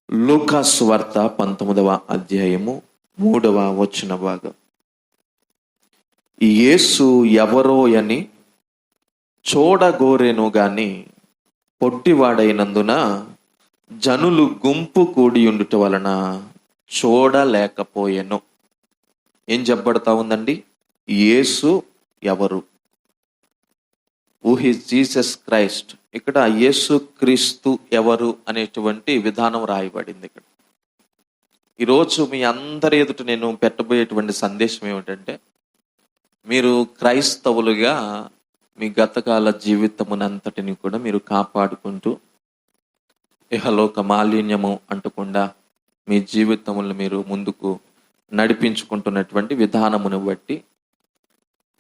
లూకా సువార్త 19వ అధ్యాయము 3వ వచన భాగం. యేసు ఎవరో అని చూడగోరెను గాని పొట్టివాడైనందున జనులు గుంపు కూడి ఉండుట వలన చూడలేకపోయెను. ఏం చెప్పబడతా ఉందండి? యేసు ఎవరు? Who is Jesus Christ. ఇక్కడ యేసు క్రీస్తు ఎవరు అనేటువంటి విధానం రాయబడింది. ఇక్కడ ఈరోజు మీ అందరి ఎదుట నేను పెట్టబోయేటువంటి సందేశం ఏమిటంటే, మీరు క్రైస్తవులుగా మీ గతకాల జీవితమునంతటిని కూడా మీరు కాపాడుకుంటూ ఇహలోక మాలిన్యము అంటకుండా మీ జీవితములను మీరు ముందుకు నడిపించుకుంటున్నటువంటి విధానమును బట్టి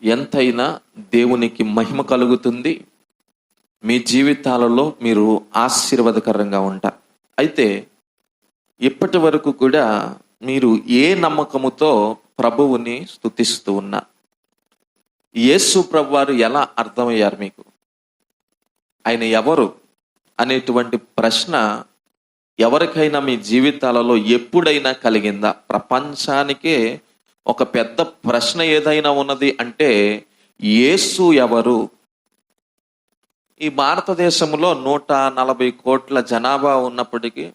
ఎంతైనా దేవునికి మహిమ కలుగుతుంది. మీ జీవితాలలో మీరు ఆశీర్వాదకరంగా ఉంటారు. అయితే ఇప్పటి వరకు కూడా మీరు ఏ నమ్మకముతో ప్రభువుని స్తుతిస్తూ ఉన్నారు? యేసు ప్రభువారు ఎలా అర్థమయ్యారు మీకు? ఆయన ఎవరు అనేటువంటి ప్రశ్న ఎవరికైనా మీ జీవితాలలో ఎప్పుడైనా కలిగిందా? ప్రపంచానికే ఒక పెద్ద ప్రశ్న ఏదైనా ఉన్నది అంటే యేసు ఎవరు? ఈ భారతదేశంలో 140 కోట్ల జనాభా ఉన్నప్పటికీ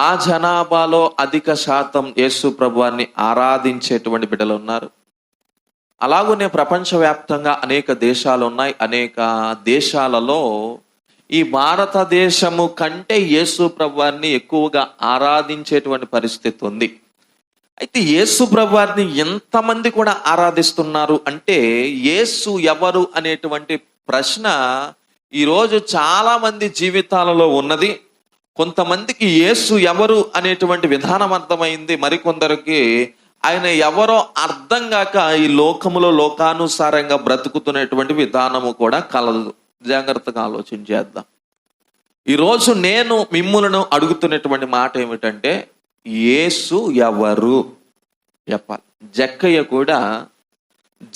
ఆ జనాభాలో అధిక శాతం యేసు ప్రభువాన్ని ఆరాధించేటువంటి బిడ్డలు ఉన్నారు. అలాగనే ప్రపంచవ్యాప్తంగా అనేక దేశాలు ఉన్నాయి. అనేక దేశాలలో ఈ భారతదేశము కంటే యేసు ప్రభువాన్ని ఎక్కువగా ఆరాధించేటువంటి పరిస్థితి ఉంది. అయితే యేసు ప్రభువారిని ఎంతమంది కూడా ఆరాధిస్తున్నారు అంటే యేసు ఎవరు అనేటువంటి ప్రశ్న ఈరోజు చాలా మంది జీవితాలలో ఉన్నది. కొంతమందికి యేసు ఎవరు అనేటువంటి విధానం అర్థమైంది, మరికొందరికి ఆయన ఎవరో అర్థం కాక ఈ లోకములో లోకానుసారంగా బ్రతుకుతున్నటువంటి విధానము కూడా కలదు. జాగ్రత్తగా ఆలోచన చేద్దాం. ఈరోజు నేను మిమ్ములను అడుగుతున్నటువంటి మాట ఏమిటంటే, యేసు ఎవరు చెప్పాలి. జక్కయ్య కూడా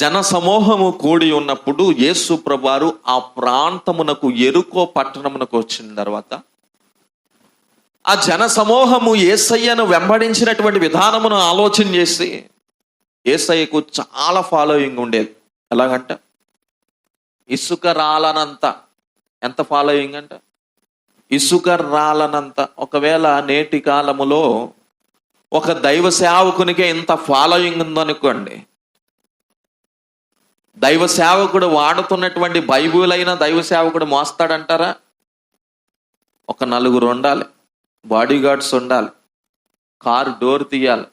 జన సమూహము కూడి ఉన్నప్పుడు యేసు ప్రభువారు ఆ ప్రాంతమునకు ఎరుకో పట్టణమునకు వచ్చిన తర్వాత ఆ జన సమూహము యేసయ్యను వెంబడించినటువంటి విధానమును ఆలోచన చేసి యేసయ్యకు చాలా ఫాలోయింగ్ ఉండేది. ఎలాగంట, ఇసుక రాలనంత. ఎంత ఫాలోయింగ్ అంట? ఇసుక రాలనంత. ఒకవేళ నేటి కాలములో ఒక దైవ సేవకునికే ఇంత ఫాలోయింగ్ ఉందనుకోండి, దైవ సేవకుడు వాడుతున్నటువంటి బైబిల్ అయినా దైవ సేవకుడు మోస్తాడంటారా? ఒక 4 ఉండాలి, బాడీ గార్డ్స్ ఉండాలి, కారు డోర్ తీయాలి.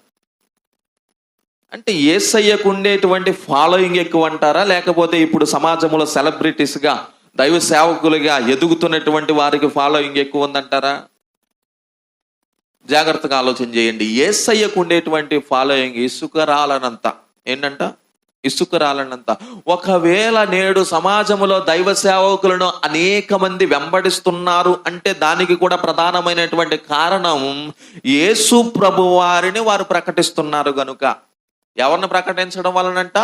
అంటే యేసయ్యకు ఉండేటువంటి ఫాలోయింగ్ ఎక్కువ అంటారా? లేకపోతే ఇప్పుడు సమాజంలో సెలబ్రిటీస్గా దైవ సేవకులుగా ఎదుగుతున్నటువంటి వారికి ఫాలోయింగ్ ఎక్కువ ఉందంటారా? జాగ్రత్తగా ఆలోచన చేయండి. యేసయ్యకు ఉండేటువంటి ఫాలోయింగ్ ఇసుక రాలనంత. ఏంటంట? ఇసుక రాలనంత. ఒకవేళ నేడు సమాజంలో దైవ సేవకులను అనేక మంది వెంబడిస్తున్నారు అంటే దానికి కూడా ప్రధానమైనటువంటి కారణం యేసు ప్రభు వారిని వారు ప్రకటిస్తున్నారు గనుక. ఎవరిని ప్రకటించడం వలనంట?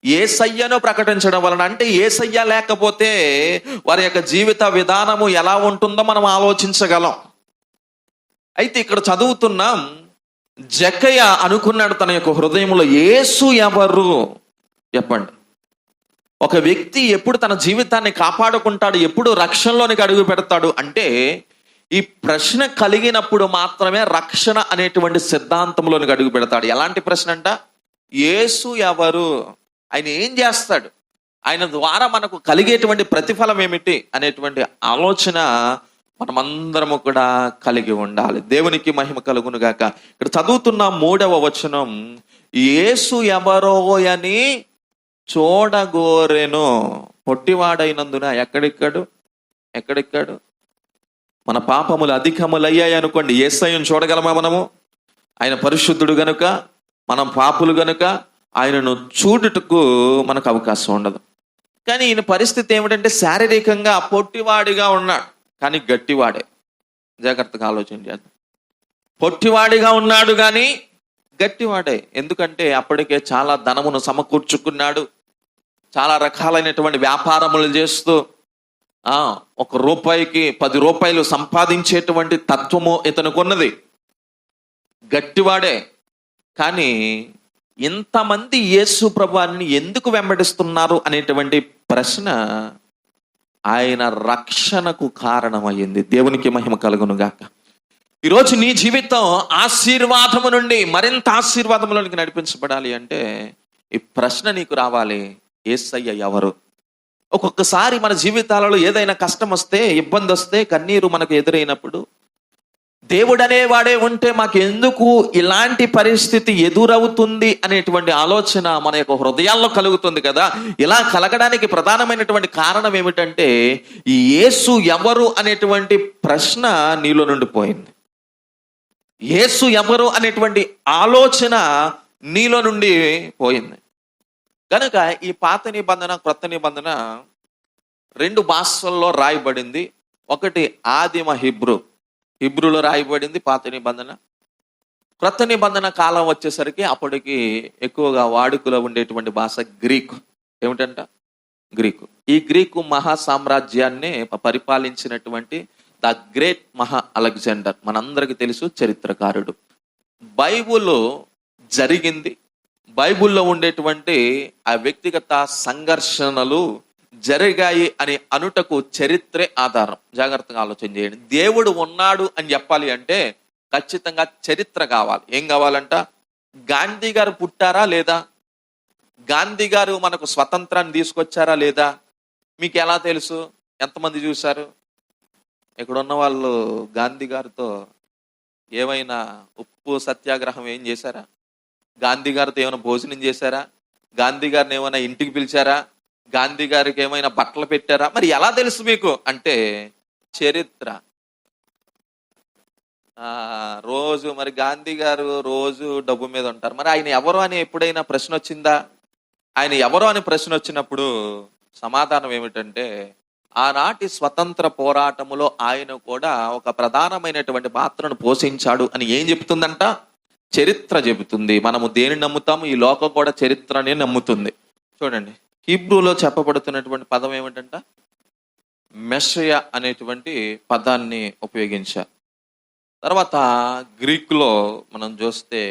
యేసయ్యను ప్రకటించడం వలన. అంటే యేసయ్య లేకపోతే వారి యొక్క జీవిత విధానము ఎలా ఉంటుందో మనం ఆలోచించగలం. అయితే ఇక్కడ చదువుతున్నాం, జక్కయ్య అనుకున్నాడు తన యొక్క హృదయంలో, యేసు ఎవరు చెప్పండి. ఒక వ్యక్తి ఎప్పుడు తన జీవితాన్ని కాపాడుకుంటాడు, ఎప్పుడు రక్షణలోనికి అడుగు పెడతాడు అంటే ఈ ప్రశ్న కలిగినప్పుడు మాత్రమే రక్షణ అనేటువంటి సిద్ధాంతంలోనికి అడుగు పెడతాడు. ఎలాంటి ప్రశ్న అంట? యేసు ఎవరు? ఆయన ఏం చేస్తాడు? ఆయన ద్వారా మనకు కలిగేటువంటి ప్రతిఫలం ఏమిటి అనేటువంటి ఆలోచన మనమందరము కూడా కలిగి ఉండాలి. దేవునికి మహిమ కలుగును గాక. ఇక్కడ చదువుతున్న 3వ వచనం, యేసు ఎవరో అని చూడగోరెను. పొట్టివాడైనందున ఎక్కడెక్కాడు? మన పాపములు అధికములయ్యాయి అనుకోండి, యేసయ్యను చూడగలమా మనము? ఆయన పరిశుద్ధుడు గనుక, మనం పాపులు గనుక ఆయనను చూడుటకు మనకు అవకాశం ఉండదు. కానీ ఈయన పరిస్థితి ఏమిటంటే శారీరకంగా పొట్టివాడిగా ఉన్నాడు, కానీ గట్టివాడే. జాగ్రత్తగా ఆలోచన చేద్దాం. పొట్టివాడిగా ఉన్నాడు కానీ గట్టివాడే. ఎందుకంటే అప్పటికే చాలా ధనమును సమకూర్చుకున్నాడు, చాలా రకాలైనటువంటి వ్యాపారములు చేస్తూ ఆ ఒక రూపాయికి 10 రూపాయలు సంపాదించేటువంటి తత్వము ఇతనికి ఉన్నది. గట్టివాడే. కానీ ఇంతమంది యేసు ప్రభువాన్ని ఎందుకు వెంబడిస్తున్నారు అనేటువంటి ప్రశ్న ఆయన రక్షణకు కారణమైంది. దేవునికి మహిమ కలుగును గాక. ఈరోజు నీ జీవితం ఆశీర్వాదము నుండి మరింత ఆశీర్వాదంలోనికి నడిపించబడాలి అంటే ఈ ప్రశ్న నీకు రావాలి, యేసయ్య ఎవరు? ఒక్కొక్కసారి మన జీవితాలలో ఏదైనా కష్టం వస్తే, ఇబ్బంది వస్తే, కన్నీరు మనకు ఎదురైనప్పుడు దేవుడు అనేవాడే ఉంటే మాకు ఎందుకు ఇలాంటి పరిస్థితి ఎదురవుతుంది అనేటువంటి ఆలోచన మన యొక్క హృదయాల్లో కలుగుతుంది కదా. ఇలా కలగడానికి ప్రధానమైనటువంటి కారణం ఏమిటంటే ఈ యేసు ఎవరు అనేటువంటి ప్రశ్న నీలో నుండి పోయింది. యేసు ఎవరు అనేటువంటి ఆలోచన నీలో నుండి పోయింది. కనుక ఈ పాత నిబంధన, క్రొత్త నిబంధన 2 భాషల్లో రాయబడింది. ఒకటి ఆదిమ హిబ్రూలో రాయబడింది పాత నిబంధన. క్రొత్త నిబంధన కాలం వచ్చేసరికి అప్పటికి ఎక్కువగా వాడుకలో ఉండేటువంటి భాష గ్రీకు. ఏమిటంట? గ్రీకు. ఈ గ్రీకు మహా సామ్రాజ్యాన్ని పరిపాలించినటువంటి ద గ్రేట్ మహా అలెగ్జాండర్ మనందరికీ తెలుసు, చరిత్రకారుడు. బైబిల్లో జరిగింది, బైబిల్లో ఉండేటువంటి ఆ వ్యక్తిగత సంఘర్షణలు జరిగాయి అని అనుటకు చరిత్రే ఆధారం. జాగ్రత్తగా ఆలోచన చేయండి. దేవుడు ఉన్నాడు అని చెప్పాలి అంటే ఖచ్చితంగా చరిత్ర కావాలి. ఏం కావాలంట? గాంధీ గారు పుట్టారా లేదా? గాంధీ గారు మనకు స్వతంత్రాన్ని తీసుకొచ్చారా లేదా? మీకు ఎలా తెలుసు? ఎంతమంది చూశారు? ఇక్కడున్న వాళ్ళు గాంధీ గారితో ఏమైనా ఉప్పు సత్యాగ్రహం ఏం చేశారా? గాంధీ గారితో ఏమైనా భోజనం చేశారా? గాంధీ గారిని ఏమైనా ఇంటికి పిలిచారా? గాంధీ గారికి ఏమైనా బట్టలు పెట్టారా? మరి ఎలా తెలుసు మీకు అంటే చరిత్ర. రోజు మరి గాంధీ గారు రోజు డబ్బు మీద ఉంటారు. మరి ఆయన ఎవరు అని ఎప్పుడైనా ప్రశ్న వచ్చిందా? ఆయన ఎవరు అని ప్రశ్న వచ్చినప్పుడు సమాధానం ఏమిటంటే ఆనాటి స్వతంత్ర పోరాటములో ఆయన కూడా ఒక ప్రధానమైనటువంటి పాత్రను పోషించాడు అని ఏం చెబుతుందంట? చరిత్ర చెబుతుంది. మనము దేని నమ్ముతాము? ఈ లోకం కూడా చరిత్రనే నమ్ముతుంది. చూడండి, హీబ్రూలో చెప్పబడుతున్నటువంటి పదం ఏమిటంట? మెస్సయ అనేటువంటి పదాన్ని ఉపయోగించారు. తర్వాత గ్రీకులో మనం చూస్తే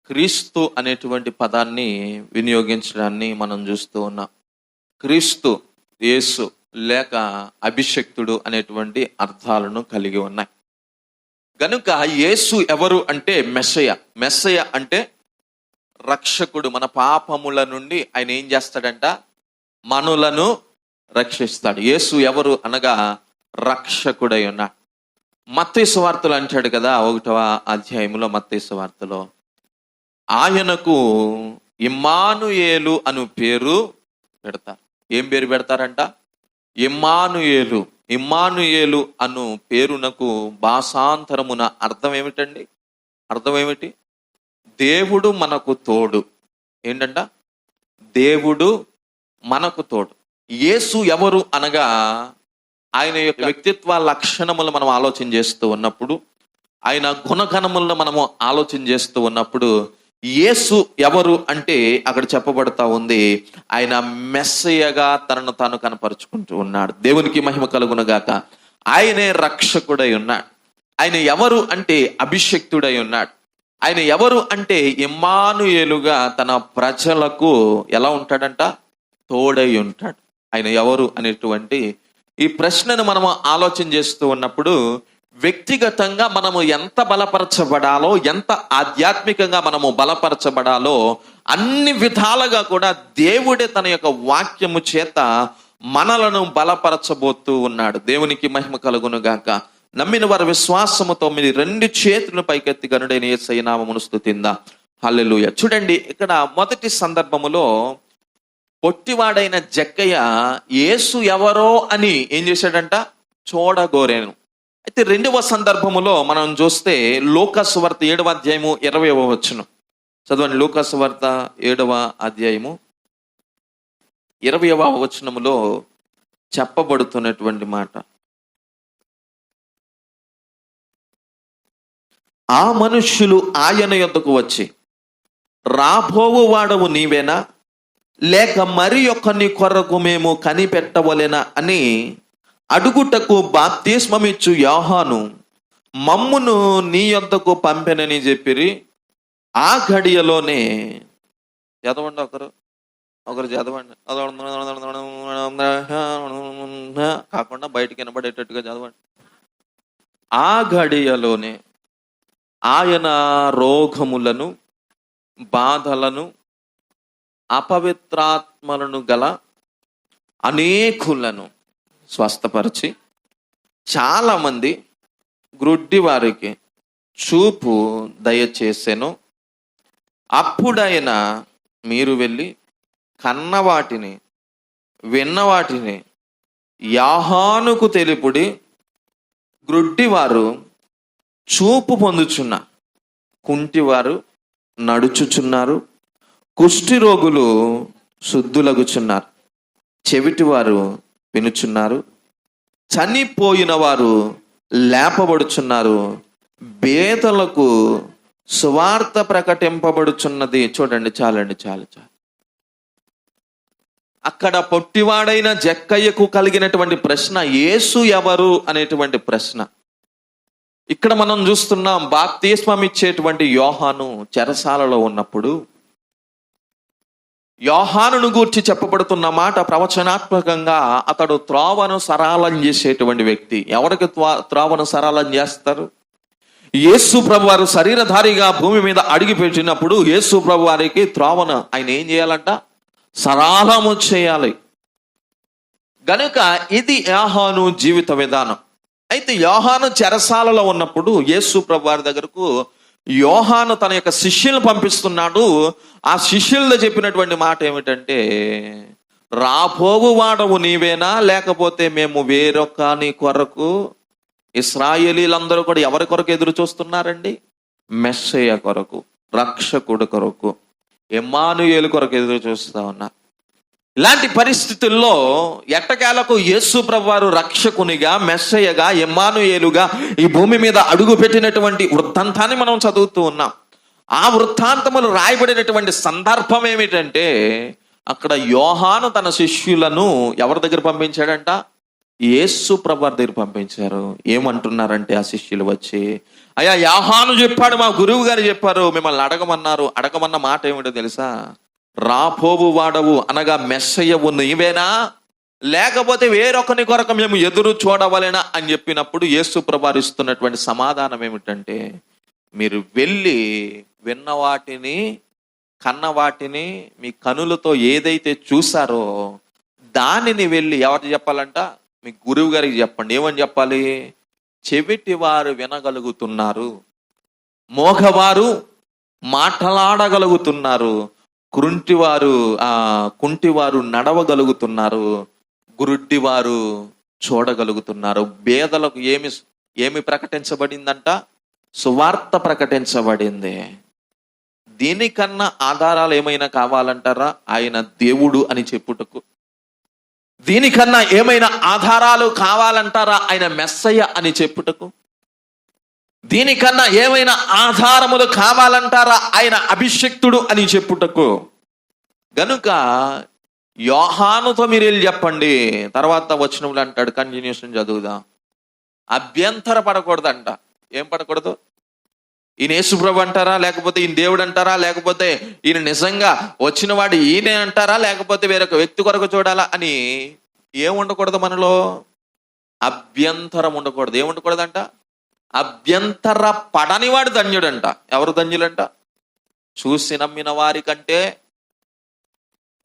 క్రీస్తు అనేటువంటి పదాన్ని వినియోగించడాన్ని మనం చూస్తూ ఉన్నాం. క్రీస్తు, యేసు లేక అభిషక్తుడు అనేటువంటి అర్థాలను కలిగి ఉన్నాయి. గనుక యేసు ఎవరు అంటే మెస్సయ అంటే రక్షకుడు. మన పాపముల నుండి ఆయన ఏం చేస్తాడంట? మనులను రక్షిస్తాడు. యేసు ఎవరు అనగా రక్షకుడై ఉన్నాడు. మత్తయి సువార్తలో అంటాడు కదా, 1వ అధ్యాయంలో మత్తయి సువార్తలో ఆయనకు ఇమ్మానుయేలు అను పేరు పెడతారు. ఏం పేరు పెడతారంట? ఇమ్మానుయేలు. ఇమ్మానుయేలు అను పేరునకు భాషాంతరమున అర్థం ఏమిటండి? అర్థం ఏమిటి? దేవుడు మనకు తోడు. ఏంటంట? దేవుడు మనకు తోడు. యేసు ఎవరు అనగా ఆయన యొక్క వ్యక్తిత్వ లక్షణములు మనం ఆలోచన చేస్తూ ఉన్నప్పుడు, ఆయన గుణగణములను మనము ఆలోచన చేస్తూ ఉన్నప్పుడు యేసు ఎవరు అంటే అక్కడ చెప్పబడతా ఉంది, ఆయన మెస్సయగా తనను తాను కనపరుచుకుంటూ ఉన్నాడు. దేవునికి మహిమ కలుగును గాక. ఆయనే రక్షకుడై ఉన్నాడు. ఆయన ఎవరు అంటే అభిషక్తుడై ఉన్నాడు. ఆయన ఎవరు అంటే ఇమ్మానుయేలుగా తన ప్రజలకు ఎలా ఉంటాడంట? తోడై ఉంటాడు. ఆయన ఎవరు అనేటువంటి ఈ ప్రశ్నను మనము ఆలోచన చేస్తూ ఉన్నప్పుడు వ్యక్తిగతంగా మనము ఎంత బలపరచబడాలో, ఎంత ఆధ్యాత్మికంగా మనము బలపరచబడాలో అన్ని విధాలుగా కూడా దేవుడే తన యొక్క వాక్యము చేత మనలను బలపరచబోతూ ఉన్నాడు. దేవునికి మహిమ కలుగును గాక. నమ్మిన వారి విశ్వాసముతో మీరు 2 చేతులను పైకెత్తి గనుడైన యేసయ్య నామమును స్తుతిందా. హల్లెలూయా. చూడండి, ఇక్కడ మొదటి సందర్భములో పొట్టివాడైన జక్కయ్య యేసు ఎవరో అని ఏం చేశాడంట? చూడగోరేను. అయితే 2వ సందర్భములో మనం చూస్తే లూకా సువార్త 7వ అధ్యాయము 20వ వచనం చదవండి. లూకా సువార్త 7వ అధ్యాయము 20వ వచనములో చెప్పబడుతున్నటువంటి మాట, ఆ మనుష్యులు ఆయన యొద్దకు వచ్చి, రాబోవు వాడవు నీవేనా, లేక మరి ఒక్కని కొరకు మేము కనిపెట్టవలెనా అని అడుగుటకు బాప్తిస్మమిచ్చు యోహాను మమ్మును నీ యొద్దకు పంపెనని చెప్పిరి. ఆ ఘడియలోనే చదవండి, ఒకరు చదవండి, కాకుండా బయటికి వినబడేటట్టుగా చదవండి. ఆ ఘడియలోనే ఆయన రోగములను, బాధలను, అపవిత్రాత్మలను గల అనేకులను స్వస్థపరిచి చాలా మంది గ్రుడ్డి వారికి చూపు దయచేసెను. అప్పుడైనా మీరు వెళ్ళి కన్నవాటిని విన్నవాటిని యోహానుకు తెలుపుడి. గ్రుడ్డివారు చూపు పొందుచున్నారు, కుంటివారు నడుచుచున్నారు, కుష్టి రోగులు శుద్ధులగుచున్నారు, చెవిటివారు వినుచున్నారు, చనిపోయిన వారు లేపబడుచున్నారు, బేదలకు సువార్త ప్రకటింపబడుచున్నది. చూడండి, చాలండి, చాలు. అక్కడ పొట్టివాడైన జక్కయ్యకు కలిగినటువంటి ప్రశ్న యేసు ఎవరు అనేటువంటి ప్రశ్న. ఇక్కడ మనం చూస్తున్నాం, బాప్తిస్మం ఇచ్చేటువంటి యోహాను చెరసాలలో ఉన్నప్పుడు యోహానును గూర్చి చెప్పబడుతున్న మాట ప్రవచనాత్మకంగా అతడు త్రోవను సరళం చేసేటువంటి వ్యక్తి. ఎవరికి త్రోవను సరళం చేస్తారు? యేసు ప్రభు వారు శరీరధారిగా భూమి మీద అడిగి పెట్టినప్పుడు యేసు ప్రభు వారికి త్రోవను ఆయన ఏం చేయాలంట? సరళము చేయాలి. గనుక ఇది యోహాను జీవిత విధానం. అయితే యోహాను చెరసాలలో ఉన్నప్పుడు యేసు ప్రభు వారి దగ్గరకు యోహాను తన యొక్క శిష్యులను పంపిస్తున్నాడు. ఆ శిష్యులతో చెప్పినటువంటి మాట ఏమిటంటే, రాబోవు వాడవు నీవేనా, లేకపోతే మేము వేరొక నీ కొరకు? ఇశ్రాయేలీలందరూ కూడా ఎవరి కొరకు ఎదురు చూస్తున్నారండి? మెస్సయ్య కొరకు, రక్షకుడు కొరకు, ఇమ్మానుయేలు కొరకు ఎదురు చూస్తా ఉన్నారు. ఇలాంటి పరిస్థితుల్లో ఎట్టకేలకు యేసు ప్రభువారు రక్షకునిగా, మెస్సయ్యగా, ఇమ్మానుయేలుగా ఈ భూమి మీద అడుగు పెట్టినటువంటి వృత్తాంతాన్ని మనం చదువుతూ ఉన్నాం. ఆ వృత్తాంతములు రాయబడినటువంటి సందర్భం ఏమిటంటే, అక్కడ యోహాను తన శిష్యులను ఎవరి దగ్గర పంపించాడంట? యేసు ప్రభువారి దగ్గర పంపించారు. ఏమంటున్నారంటే ఆ శిష్యులు వచ్చి, అయ్యా యోహాను చెప్పాడు, మా గురువు గారు చెప్పారు, మిమ్మల్ని అడగమన్నారు. అడగమన్న మాట ఏమిటో తెలుసా? రాపోవు వాడవు అనగా మెస్సయ్యవు నీవేనా, లేకపోతే వేరొకని కొరకు మేము ఎదురు చూడవలేనా అని చెప్పినప్పుడు యేసు ప్రభువారు ఇస్తున్నటువంటి సమాధానం ఏమిటంటే, మీరు వెళ్ళి విన్న వాటిని, కన్న వాటిని, మీ కనులతో ఏదైతే చూసారో దానిని వెళ్ళి ఎవరు చెప్పాలంట? మీ గురువు గారికి చెప్పండి. ఏమని చెప్పాలి? చెవిటి వారు వినగలుగుతున్నారు, మోగవారు మాట్లాడగలుగుతున్నారు, కుంటివారు నడవగలుగుతున్నారు, గురుడ్డివారు చూడగలుగుతున్నారు, బేదలకు ఏమి ప్రకటించబడిందంట? సువార్త ప్రకటించబడింది. దీనికన్నా ఆధారాలు ఏమైనా కావాలంటారా? ఆయన దేవుడు అని చెప్పుటకు. దీనికన్నా ఏమైనా ఆధారాలు కావాలంటారా? ఆయన మెస్సయ్య అని చెప్పుటకు. దీనికన్నా ఏమైనా ఆధారములు కావాలంటారా? ఆయన అభిషిక్తుడు అని చెప్పుటకు. గనుక యోహానుతో మీరు వెళ్ళి చెప్పండి. తర్వాత వచనములు అంటాడు, కంటిన్యూషన్ చదువుదాం. అభ్యంతర పడకూడదంట. ఏం పడకూడదు? ఈయన యేసుప్రభు అంటారా, లేకపోతే ఈయన దేవుడు అంటారా, లేకపోతే ఈయన నిజంగా వచ్చిన వాడు ఈయనే అంటారా, లేకపోతే వేరొక వ్యక్తి కొరకు చూడాలా అని ఏం ఉండకూడదు మనలో? అభ్యంతరం ఉండకూడదు. ఏముండకూడదంట? అభ్యంతర పడనివాడు ధన్యుడంట. ఎవరు ధన్యులంట? చూసి నమ్మిన వారి కంటే.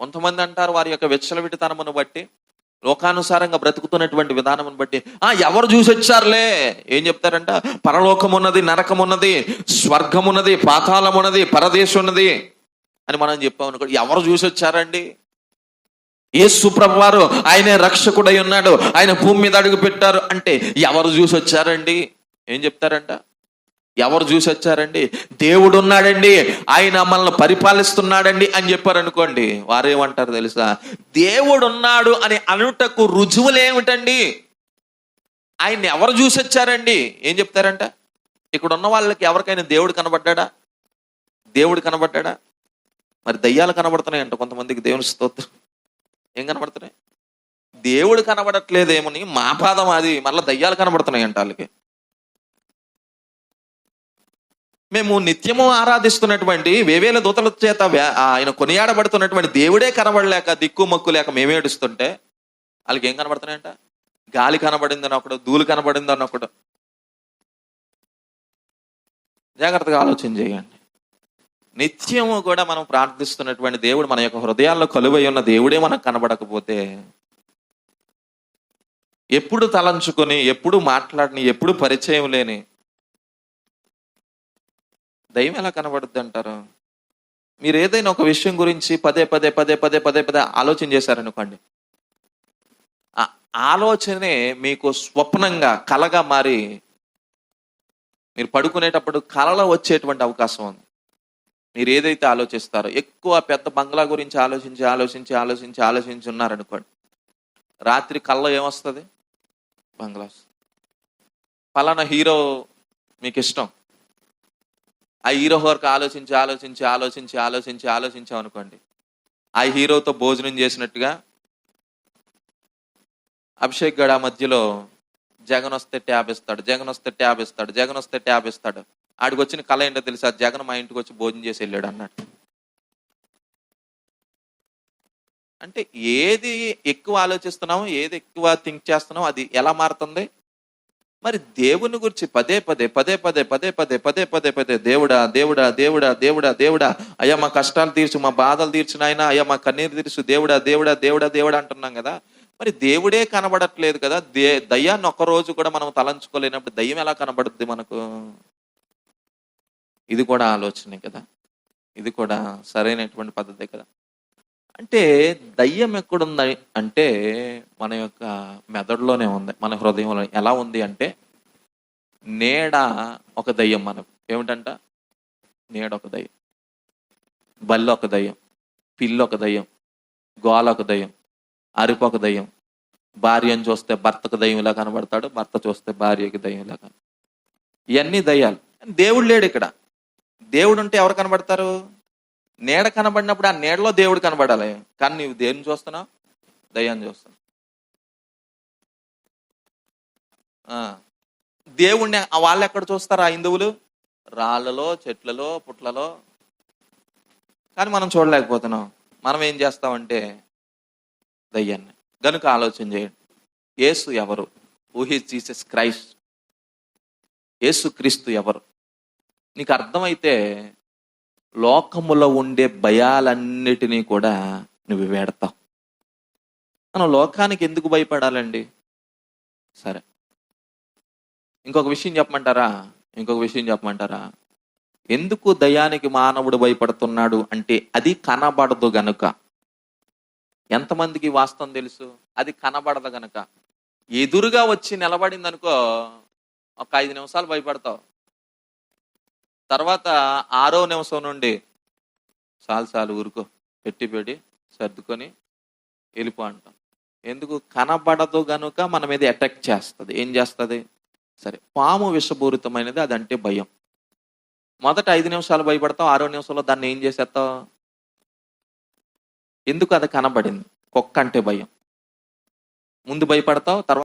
కొంతమంది అంటారు వారి యొక్క విచ్చలవిడితనమును బట్టి, లోకానుసారంగా బ్రతుకుతున్నటువంటి విధానమును బట్టి, ఎవరు చూసి వచ్చారులే. ఏం చెప్తారంట? పరలోకం ఉన్నది, నరకం ఉన్నది, స్వర్గం ఉన్నది, పాతాళం ఉన్నది, పరదేశం ఉన్నది అని మనం చెప్పామనుకో. ఎవరు చూసి వచ్చారండి? యేసు ప్రభువారు ఆయనే రక్షకుడై ఉన్నాడు, ఆయన భూమి మీద అడుగు పెట్టారు అంటే ఎవరు చూసి వచ్చారండి? ఏం చెప్తారంట? ఎవరు చూసి వచ్చారండి? దేవుడు ఉన్నాడండి, ఆయన మనల్ని పరిపాలిస్తున్నాడండి అని చెప్పారు అనుకోండి. వారేమంటారు తెలుసా? దేవుడు ఉన్నాడు అని అనుటకు రుజువులు ఏమిటండి? ఆయన్ని ఎవరు చూసి వచ్చారండి? ఏం చెప్తారంట? ఇక్కడ ఉన్న వాళ్ళకి ఎవరికైనా దేవుడు కనబడ్డా? దేవుడు కనబడ్డా? మరి దయ్యాలు కనబడుతున్నాయంట కొంతమందికి. దేవుని స్తోత్రం. ఏం కనబడుతున్నాయి? దేవుడు కనబడట్లేదేమని మా పాదం అది, మళ్ళీ దయ్యాలు కనబడుతున్నాయి అంట వాళ్ళకి. మేము నిత్యము ఆరాధిస్తున్నటువంటి వేవేల దూతల చేత ఆయన కొనియాడబడుతున్నటువంటి దేవుడే కనబడలేక, దిక్కు మొక్కు లేక మేమే ఏడుస్తుంటే వాళ్ళకి ఏం కనబడుతున్నాయంట? గాలి కనబడిందని ఒకడు, ధూళి కనబడిందని ఒకడు. జాగ్రత్తగా ఆలోచన చేయండి. నిత్యము కూడా మనం ప్రార్థిస్తున్నటువంటి దేవుడు, మన యొక్క హృదయాల్లో కొలువై ఉన్న దేవుడే మనకు కనబడకపోతే, ఎప్పుడు తలంచుకొని, ఎప్పుడు మాట్లాడిని, ఎప్పుడు పరిచయం లేని దయ్యం ఎలా కనబడుద్ది అంటారు? మీరు ఏదైనా ఒక విషయం గురించి పదే పదే పదే పదే పదే పదే ఆలోచన చేశారనుకోండి, ఆ ఆలోచనే మీకు స్వప్నంగా, కలగా మారి మీరు పడుకునేటప్పుడు కలలో వచ్చేటువంటి అవకాశం ఉంది. మీరు ఏదైతే ఆలోచిస్తారో, ఎక్కువ పెద్ద బంగ్లా గురించి ఆలోచించి ఆలోచించి ఆలోచించి ఆలోచించి ఉన్నారనుకోండి, రాత్రి కళ్ళలో ఏమొస్తుంది? బంగ్లా. పలానా హీరో మీకు ఇష్టం, ఆ హీరో వరకు ఆలోచించి ఆలోచించి ఆలోచించి ఆలోచించి ఆలోచించామనుకోండి, ఆ హీరోతో భోజనం చేసినట్టుగా అభిషేక్ గడ మధ్యలో జగన్ వస్తే ట్యాబ్ ఇస్తాడు, జగన్ వస్తే ట్యాబ్ ఇస్తాడు, జగన్ వస్తే ట్యాబ్ ఇస్తాడు. ఆడికి వచ్చిన కళ ఏంటో తెలుసా? జగన్ మా ఇంటికి వచ్చి భోజనం చేసి వెళ్ళాడు అన్నట్టు. అంటే ఏది ఎక్కువ ఆలోచిస్తున్నామో, ఏది ఎక్కువ థింక్ చేస్తున్నామో అది ఎలా మారుతుంది? మరి దేవుని గురించి పదే పదే పదే పదే పదే పదే పదే పదే పదే దేవుడా దేవుడా దేవుడా దేవుడా దేవుడా, అయ్యా మా కష్టాలు తీర్చు, మా బాధలు తీర్చిన ఆయన, అయ్యా మా కన్నీరు తీర్చు, దేవుడా దేవుడా దేవుడా దేవుడా అంటున్నాం కదా. మరి దేవుడే కనబడట్లేదు కదా. దయ్యాన్ని ఒక్కరోజు కూడా మనం తలంచుకోలేనప్పుడు దయ్యం ఎలా కనబడుద్ది మనకు? ఇది కూడా ఆలోచనే కదా, ఇది కూడా సరైనటువంటి పద్ధతే కదా. అంటే దయ్యం ఎక్కడుంది అంటే మన యొక్క మెదడులోనే ఉంది, మన హృదయంలో. ఎలా ఉంది అంటే, నీడ ఒక దయ్యం మనకు. ఏమిటంట? నీడ ఒక దయ్యం, బల్లి ఒక దయ్యం, పిల్లి ఒక దయ్యం, గోల ఒక దయ్యం, అరుపు ఒక దయ్యం. భార్యను చూస్తే భర్తకు దయ్యంలా కనబడతాడు, భర్త చూస్తే భార్యకి దయ్యంలా కనబడతాడు. ఇవన్నీ దయ్యాలు. దేవుడు లేడు ఇక్కడ. దేవుడు ఉంటే ఎవరు కనబడతారు? నీడ కనబడినప్పుడు ఆ నీడలో దేవుడు కనబడాలి. కానీ నీవు దేన్ని చూస్తున్నావు? దయ్యాన్ని చూస్తున్నావు. దేవుణ్ణి వాళ్ళు ఎక్కడ చూస్తారు? ఆ హిందువులు రాళ్ళలో, చెట్లలో, పుట్లలో. కానీ మనం చూడలేకపోతున్నాం. మనం ఏం చేస్తామంటే దయ్యాన్ని. గనుక ఆలోచన చేయండి, యేసు ఎవరు? Who is Jesus Christ? యేసు క్రీస్తు ఎవరు? నీకు అర్థమైతే లోకములో ఉండే భయాలన్నిటినీ కూడా నువ్వు వేడతావు. మనం లోకానికి ఎందుకు భయపడాలండి? సరే, ఇంకొక విషయం చెప్పమంటారా? ఎందుకు దయ్యానికి మానవుడు భయపడుతున్నాడు అంటే, అది కనబడదు గనుక. ఎంతమందికి వాస్తవం తెలుసు? అది కనబడదు గనుక. ఎదురుగా వచ్చి నిలబడింది అనుకో, ఒక 5 నిమిషాలు భయపడతావు. తర్వాత 6వ నిమిషం నుండి చాలు ఊరుకో, పెట్టి సర్దుకొని వెళ్ళిపో అంటాం. ఎందుకు? కనబడదు గనుక మన మీద అటాక్ చేస్తుంది. ఏం చేస్తుంది? సరే, పాము విషపూరితమైనది, అదంటే భయం. మొదట 5 నిమిషాలు భయపడతావు, 6వ నిమిషంలో దాన్ని ఏం చేసేస్తావు? ఎందుకు? అది కనబడింది. కుక్క అంటే భయం. ముందు భయపడతావు, తర్వాత